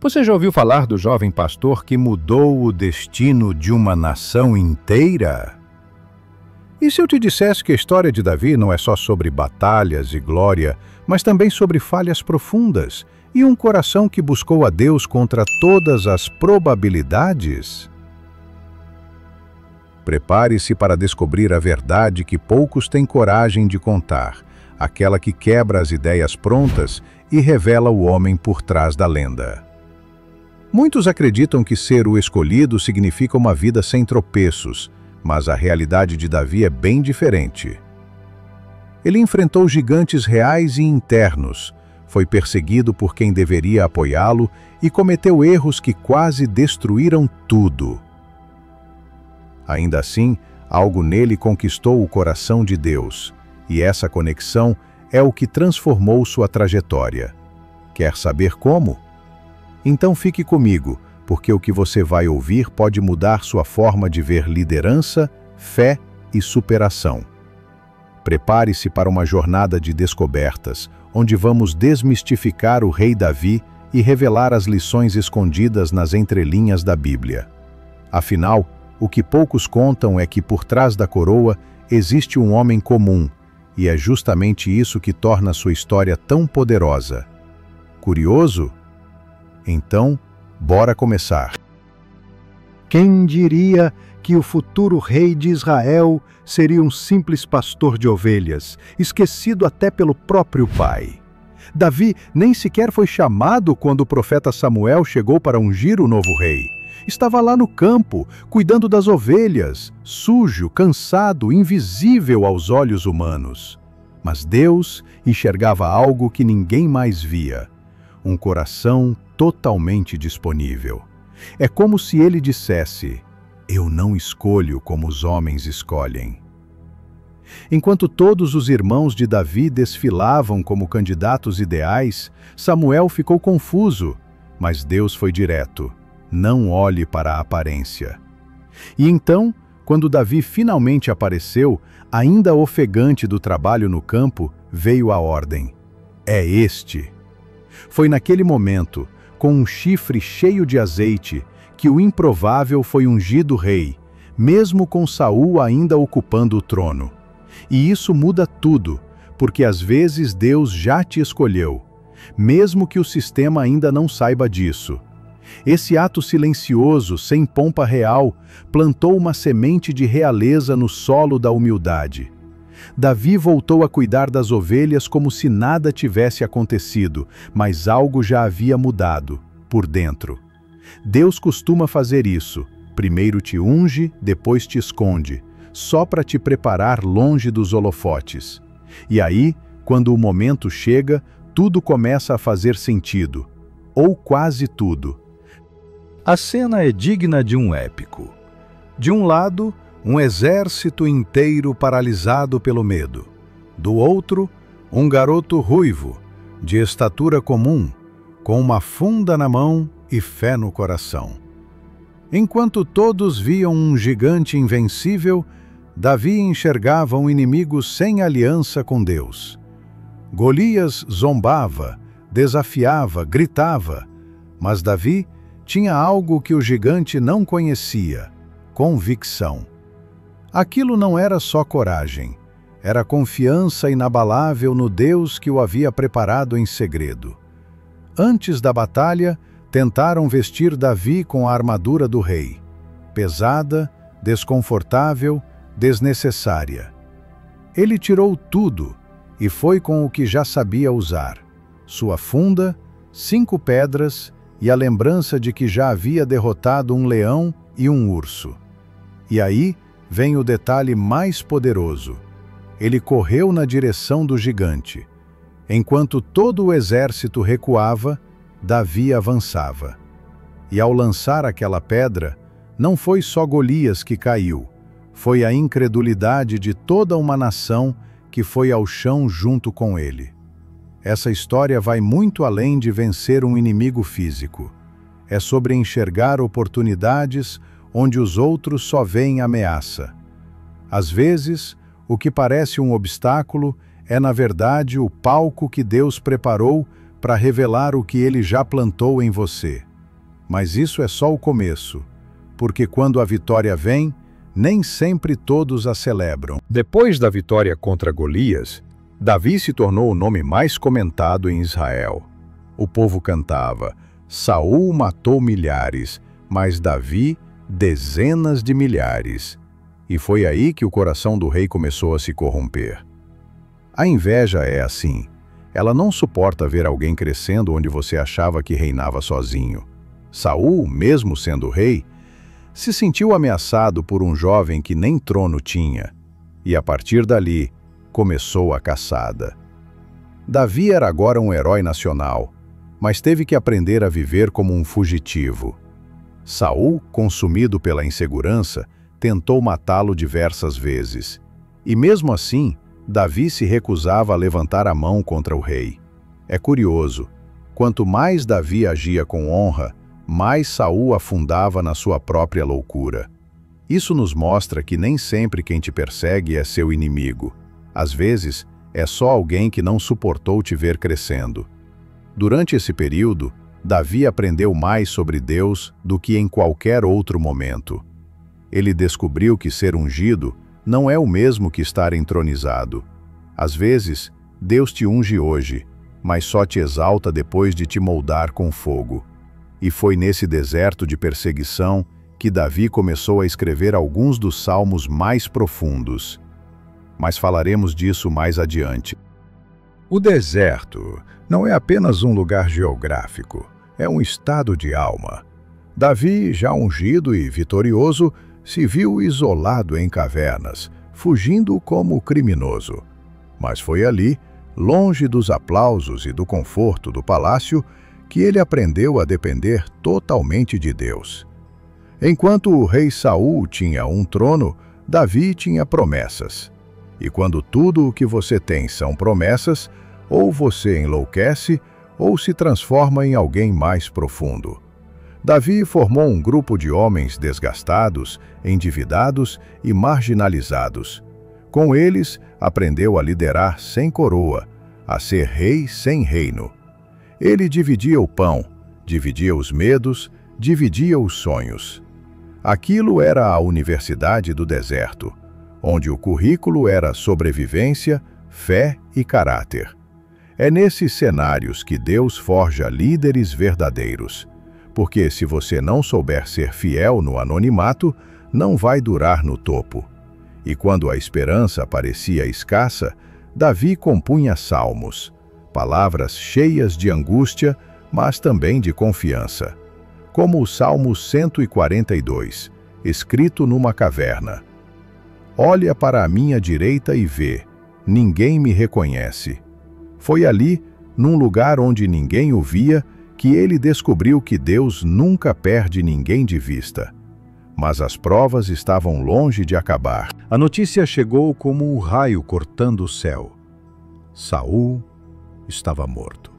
Você já ouviu falar do jovem pastor que mudou o destino de uma nação inteira? E se eu te dissesse que a história de Davi não é só sobre batalhas e glória, mas também sobre falhas profundas e um coração que buscou a Deus contra todas as probabilidades? Prepare-se para descobrir a verdade que poucos têm coragem de contar, aquela que quebra as ideias prontas e revela o homem por trás da lenda. Muitos acreditam que ser o escolhido significa uma vida sem tropeços, mas a realidade de Davi é bem diferente. Ele enfrentou gigantes reais e internos, foi perseguido por quem deveria apoiá-lo e cometeu erros que quase destruíram tudo. Ainda assim, algo nele conquistou o coração de Deus, e essa conexão é o que transformou sua trajetória. Quer saber como? Então fique comigo, porque o que você vai ouvir pode mudar sua forma de ver liderança, fé e superação. Prepare-se para uma jornada de descobertas, onde vamos desmistificar o rei Davi e revelar as lições escondidas nas entrelinhas da Bíblia. Afinal, o que poucos contam é que por trás da coroa existe um homem comum, e é justamente isso que torna sua história tão poderosa. Curioso? Então, bora começar. Quem diria que o futuro rei de Israel seria um simples pastor de ovelhas, esquecido até pelo próprio pai? Davi nem sequer foi chamado quando o profeta Samuel chegou para ungir o novo rei. Estava lá no campo, cuidando das ovelhas, sujo, cansado, invisível aos olhos humanos. Mas Deus enxergava algo que ninguém mais via: um coração totalmente disponível. É como se ele dissesse: eu não escolho como os homens escolhem. Enquanto todos os irmãos de Davi desfilavam como candidatos ideais, Samuel ficou confuso, mas Deus foi direto: não olhe para a aparência. E então, quando Davi finalmente apareceu, ainda ofegante do trabalho no campo, veio a ordem: é este. Foi naquele momento, com um chifre cheio de azeite, que o improvável foi ungido rei, mesmo com Saul ainda ocupando o trono. E isso muda tudo, porque às vezes Deus já te escolheu, mesmo que o sistema ainda não saiba disso. Esse ato silencioso, sem pompa real, plantou uma semente de realeza no solo da humildade. Davi voltou a cuidar das ovelhas como se nada tivesse acontecido, mas algo já havia mudado, por dentro. Deus costuma fazer isso: primeiro te unge, depois te esconde, só para te preparar longe dos holofotes. E aí, quando o momento chega, tudo começa a fazer sentido, ou quase tudo. A cena é digna de um épico. De um lado, um exército inteiro paralisado pelo medo. Do outro, um garoto ruivo, de estatura comum, com uma funda na mão e fé no coração. Enquanto todos viam um gigante invencível, Davi enxergava um inimigo sem aliança com Deus. Golias zombava, desafiava, gritava, mas Davi tinha algo que o gigante não conhecia: convicção. Aquilo não era só coragem, era confiança inabalável no Deus que o havia preparado em segredo. Antes da batalha, tentaram vestir Davi com a armadura do rei. Pesada, desconfortável, desnecessária. Ele tirou tudo e foi com o que já sabia usar: sua funda, 5 pedras e a lembrança de que já havia derrotado um leão e um urso. E aí vem o detalhe mais poderoso: ele correu na direção do gigante. Enquanto todo o exército recuava, Davi avançava. E ao lançar aquela pedra, não foi só Golias que caiu, foi a incredulidade de toda uma nação que foi ao chão junto com ele. Essa história vai muito além de vencer um inimigo físico. É sobre enxergar oportunidades onde os outros só veem ameaça. Às vezes, o que parece um obstáculo é, na verdade, o palco que Deus preparou para revelar o que Ele já plantou em você. Mas isso é só o começo, porque quando a vitória vem, nem sempre todos a celebram. Depois da vitória contra Golias, Davi se tornou o nome mais comentado em Israel. O povo cantava: Saul matou milhares, mas Davi dezenas de milhares. E foi aí que o coração do rei começou a se corromper. A inveja é assim. Ela não suporta ver alguém crescendo onde você achava que reinava sozinho. Saul, mesmo sendo rei, se sentiu ameaçado por um jovem que nem trono tinha. E a partir dali, começou a caçada. Davi era agora um herói nacional, mas teve que aprender a viver como um fugitivo. Saul, consumido pela insegurança, tentou matá-lo diversas vezes. E mesmo assim, Davi se recusava a levantar a mão contra o rei. É curioso, quanto mais Davi agia com honra, mais Saul afundava na sua própria loucura. Isso nos mostra que nem sempre quem te persegue é seu inimigo. Às vezes, é só alguém que não suportou te ver crescendo. Durante esse período, Davi aprendeu mais sobre Deus do que em qualquer outro momento. Ele descobriu que ser ungido não é o mesmo que estar entronizado. Às vezes, Deus te unge hoje, mas só te exalta depois de te moldar com fogo. E foi nesse deserto de perseguição que Davi começou a escrever alguns dos salmos mais profundos. Mas falaremos disso mais adiante. O deserto não é apenas um lugar geográfico, é um estado de alma. Davi, já ungido e vitorioso, se viu isolado em cavernas, fugindo como criminoso. Mas foi ali, longe dos aplausos e do conforto do palácio, que ele aprendeu a depender totalmente de Deus. Enquanto o rei Saul tinha um trono, Davi tinha promessas. E quando tudo o que você tem são promessas, ou você enlouquece, ou se transforma em alguém mais profundo. Davi formou um grupo de homens desgastados, endividados e marginalizados. Com eles, aprendeu a liderar sem coroa, a ser rei sem reino. Ele dividia o pão, dividia os medos, dividia os sonhos. Aquilo era a universidade do deserto, onde o currículo era sobrevivência, fé e caráter. É nesses cenários que Deus forja líderes verdadeiros, porque se você não souber ser fiel no anonimato, não vai durar no topo. E quando a esperança parecia escassa, Davi compunha salmos, palavras cheias de angústia, mas também de confiança, como o Salmo 142, escrito numa caverna. Olha para a minha direita e vê, ninguém me reconhece. Foi ali, num lugar onde ninguém o via, que ele descobriu que Deus nunca perde ninguém de vista. Mas as provas estavam longe de acabar. A notícia chegou como um raio cortando o céu. Saul estava morto.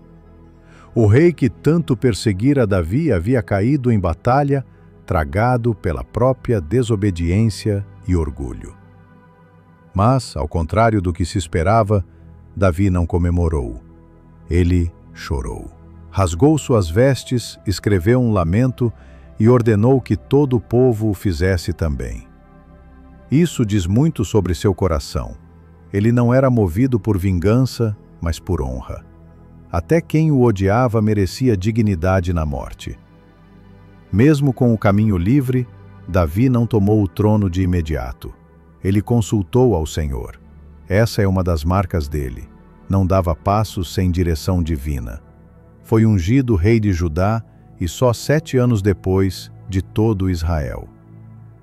O rei que tanto perseguira Davi havia caído em batalha, tragado pela própria desobediência e orgulho. Mas, ao contrário do que se esperava, Davi não comemorou. Ele chorou. Rasgou suas vestes, escreveu um lamento e ordenou que todo o povo o fizesse também. Isso diz muito sobre seu coração. Ele não era movido por vingança, mas por honra. Até quem o odiava merecia dignidade na morte. Mesmo com o caminho livre, Davi não tomou o trono de imediato. Ele consultou ao Senhor. Essa é uma das marcas dele. Não dava passos sem direção divina. Foi ungido rei de Judá e só 7 anos depois, de todo Israel.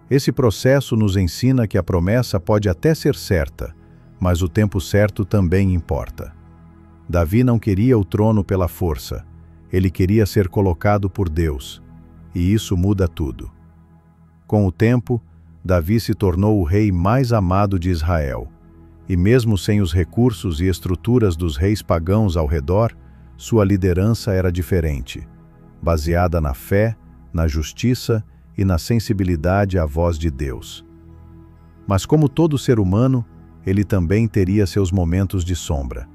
Esse processo nos ensina que a promessa pode até ser certa, mas o tempo certo também importa. Davi não queria o trono pela força, ele queria ser colocado por Deus, e isso muda tudo. Com o tempo, Davi se tornou o rei mais amado de Israel, e mesmo sem os recursos e estruturas dos reis pagãos ao redor, sua liderança era diferente, baseada na fé, na justiça e na sensibilidade à voz de Deus. Mas como todo ser humano, ele também teria seus momentos de sombra.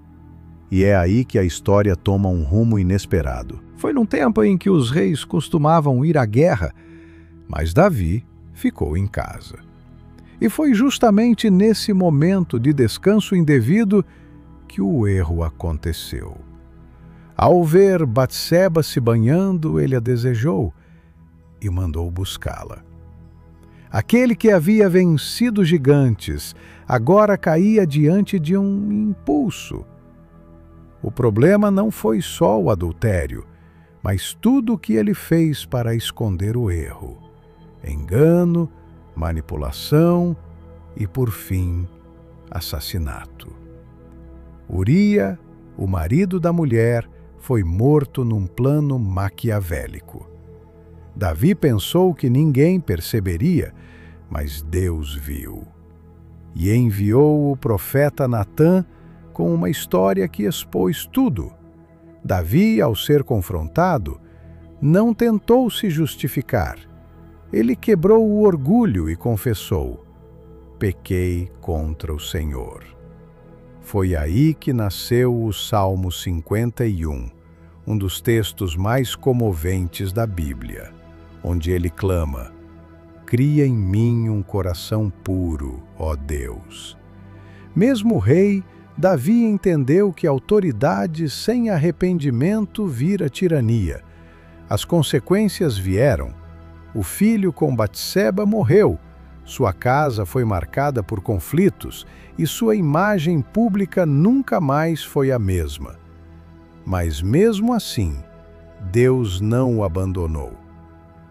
E é aí que a história toma um rumo inesperado. Foi num tempo em que os reis costumavam ir à guerra, mas Davi ficou em casa. E foi justamente nesse momento de descanso indevido que o erro aconteceu. Ao ver Batseba se banhando, ele a desejou e mandou buscá-la. Aquele que havia vencido gigantes agora caía diante de um impulso. O problema não foi só o adultério, mas tudo o que ele fez para esconder o erro: engano, manipulação e, por fim, assassinato. Uria, o marido da mulher, foi morto num plano maquiavélico. Davi pensou que ninguém perceberia, mas Deus viu. E enviou o profeta Natã com uma história que expôs tudo. Davi, ao ser confrontado, não tentou se justificar. Ele quebrou o orgulho e confessou: pequei contra o Senhor. Foi aí que nasceu o Salmo 51, um dos textos mais comoventes da Bíblia, onde ele clama: cria em mim um coração puro, ó Deus. Mesmo o rei, Davi entendeu que autoridade sem arrependimento vira tirania. As consequências vieram. O filho com Batseba morreu, sua casa foi marcada por conflitos e sua imagem pública nunca mais foi a mesma. Mas mesmo assim, Deus não o abandonou.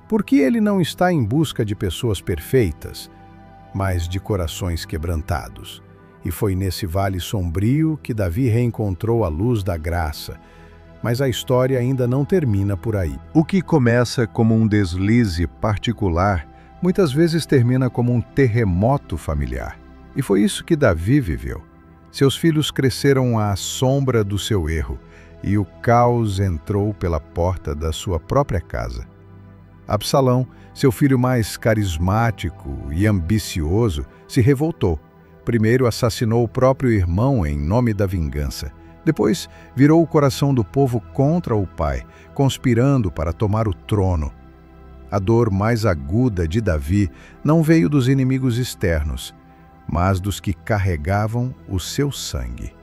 Porque ele não está em busca de pessoas perfeitas, mas de corações quebrantados. E foi nesse vale sombrio que Davi reencontrou a luz da graça. Mas a história ainda não termina por aí. O que começa como um deslize particular, muitas vezes termina como um terremoto familiar. E foi isso que Davi viveu. Seus filhos cresceram à sombra do seu erro, e o caos entrou pela porta da sua própria casa. Absalão, seu filho mais carismático e ambicioso, se revoltou. Primeiro assassinou o próprio irmão em nome da vingança. Depois virou o coração do povo contra o pai, conspirando para tomar o trono. A dor mais aguda de Davi não veio dos inimigos externos, mas dos que carregavam o seu sangue.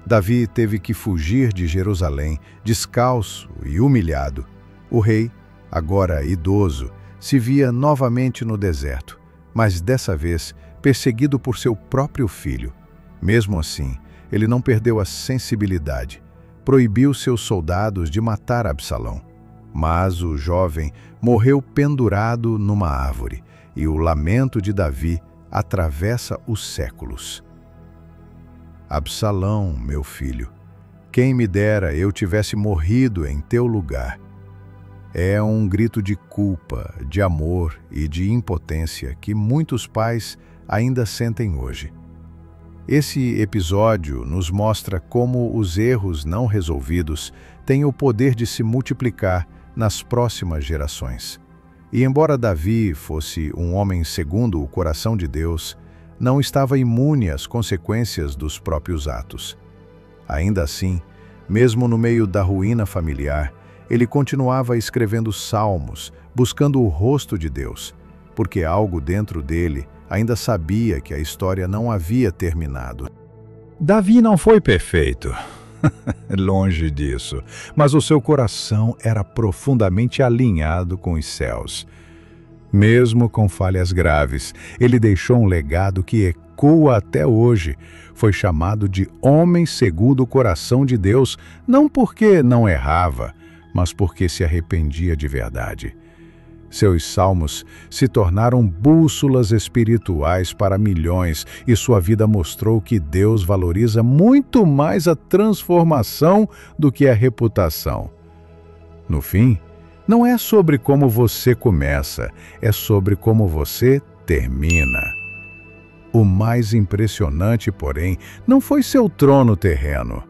Davi teve que fugir de Jerusalém, descalço e humilhado. O rei, agora idoso, se via novamente no deserto, mas dessa vez perseguido por seu próprio filho. Mesmo assim, ele não perdeu a sensibilidade. Proibiu seus soldados de matar Absalão. Mas o jovem morreu pendurado numa árvore, e o lamento de Davi atravessa os séculos. Absalão, meu filho, quem me dera eu tivesse morrido em teu lugar. É um grito de culpa, de amor e de impotência que muitos pais ainda sentem hoje. Esse episódio nos mostra como os erros não resolvidos têm o poder de se multiplicar nas próximas gerações. E embora Davi fosse um homem segundo o coração de Deus, não estava imune às consequências dos próprios atos. Ainda assim, mesmo no meio da ruína familiar, ele continuava escrevendo salmos, buscando o rosto de Deus, porque algo dentro dele ainda sabia que a história não havia terminado. Davi não foi perfeito, longe disso, mas o seu coração era profundamente alinhado com os céus. Mesmo com falhas graves, ele deixou um legado que ecoa até hoje. Foi chamado de homem segundo o coração de Deus, não porque não errava, mas porque se arrependia de verdade. Seus salmos se tornaram bússolas espirituais para milhões e sua vida mostrou que Deus valoriza muito mais a transformação do que a reputação. No fim, não é sobre como você começa, é sobre como você termina. O mais impressionante, porém, não foi seu trono terreno,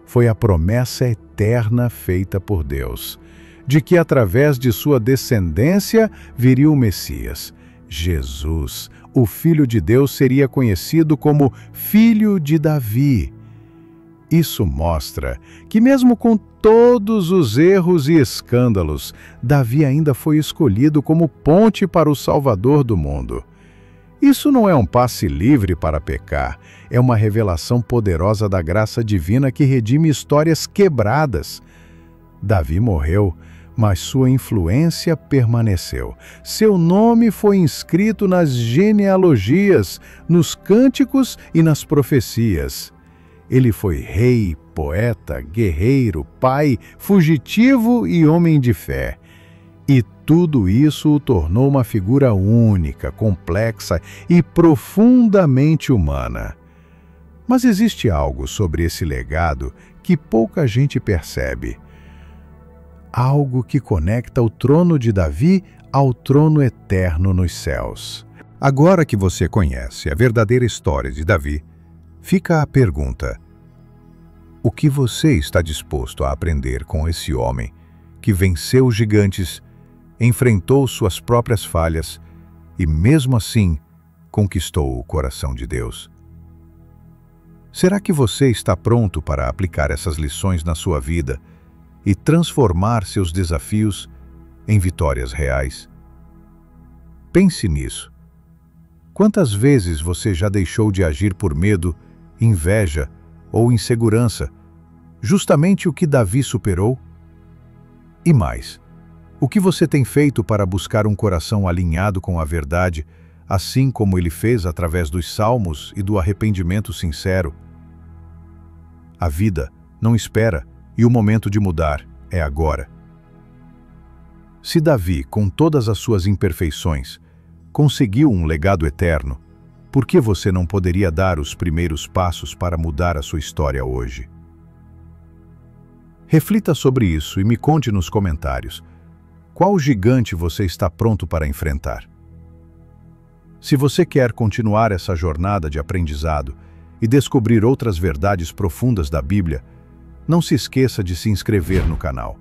foi a promessa eterna feita por Deus, de que através de sua descendência viria o Messias. Jesus, o Filho de Deus, seria conhecido como Filho de Davi. Isso mostra que, mesmo com todos os erros e escândalos, Davi ainda foi escolhido como ponte para o Salvador do mundo. Isso não é um passe livre para pecar, é uma revelação poderosa da graça divina que redime histórias quebradas. Davi morreu, mas sua influência permaneceu. Seu nome foi inscrito nas genealogias, nos cânticos e nas profecias. Ele foi rei, poeta, guerreiro, pai, fugitivo e homem de fé. E tudo isso o tornou uma figura única, complexa e profundamente humana. Mas existe algo sobre esse legado que pouca gente percebe. Algo que conecta o trono de Davi ao trono eterno nos céus. Agora que você conhece a verdadeira história de Davi, fica a pergunta: o que você está disposto a aprender com esse homem que venceu os gigantes, enfrentou suas próprias falhas e, mesmo assim, conquistou o coração de Deus? Será que você está pronto para aplicar essas lições na sua vida e transformar seus desafios em vitórias reais? Pense nisso. Quantas vezes você já deixou de agir por medo, inveja ou insegurança, justamente o que Davi superou? E mais, o que você tem feito para buscar um coração alinhado com a verdade, assim como ele fez através dos salmos e do arrependimento sincero? A vida não espera e o momento de mudar é agora. Se Davi, com todas as suas imperfeições, conseguiu um legado eterno, por que você não poderia dar os primeiros passos para mudar a sua história hoje? Reflita sobre isso e me conte nos comentários. Qual gigante você está pronto para enfrentar? Se você quer continuar essa jornada de aprendizado e descobrir outras verdades profundas da Bíblia, não se esqueça de se inscrever no canal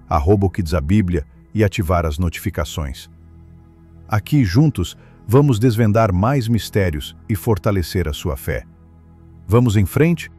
@okidsabiblia e ativar as notificações. Aqui, juntos, vamos desvendar mais mistérios e fortalecer a sua fé. Vamos em frente?